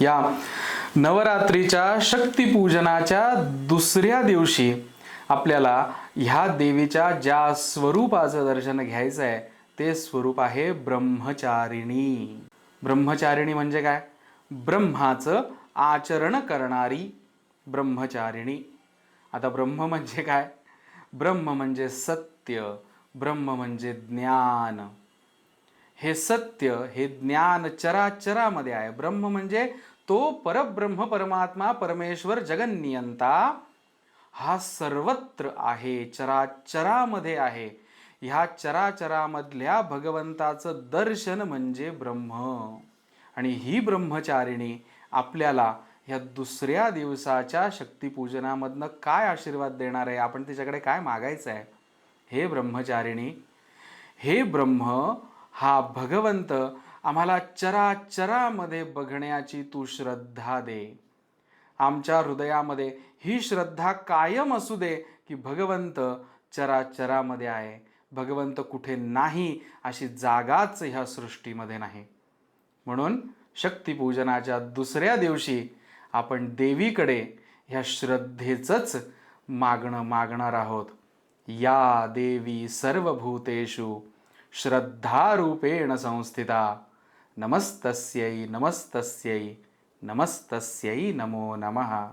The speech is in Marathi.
या नवरात्रीच्या शक्तिपूजनाच्या दुसऱ्या दिवशी आपल्याला ह्या देवीच्या ज्या स्वरूपाचं दर्शन घ्यायचं आहे ते स्वरूप आहे ब्रह्मचारिणी. ब्रह्मचारिणी म्हणजे काय? ब्रह्माचं आचरण करणारी ब्रह्मचारिणी. आता ब्रह्म म्हणजे काय? ब्रह्म म्हणजे सत्य, ब्रह्म म्हणजे ज्ञान. हे सत्य, हे ज्ञान चराचरामध्ये आहे. ब्रह्म म्हणजे तो परब्रह्म, परमात्मा, परमेश्वर, जगन्नियंता हा सर्वत्र आहे, चराचरामध्ये आहे. ह्या चराचरामधल्या भगवंताचं दर्शन म्हणजे ब्रह्म. आणि ही ब्रह्मचारिणी आपल्याला ह्या दुसऱ्या दिवसाच्या शक्तिपूजनामधनं काय आशीर्वाद देणार आहे, आपण तिच्याकडे काय मागायचं आहे? हे ब्रह्मचारिणी, हे ब्रह्म हा भगवंत आम्हाला चराचरामध्ये बघण्याची तू श्रद्धा दे. आमच्या हृदयामध्ये ही श्रद्धा कायम असू दे की भगवंत चराचरामध्ये आहे, भगवंत कुठे नाही अशी जागाच ह्या सृष्टीमध्ये नाही. म्हणून शक्तिपूजनाच्या दुसऱ्या दिवशी आपण देवीकडे ह्या श्रद्धेचंच मागणं मागणार आहोत. या देवी सर्वभूतेषु श्रद्धारूपेण संस्थिता. नमस्तस्यै नमस्तस्यै नमस्तस्यै नमो नमः.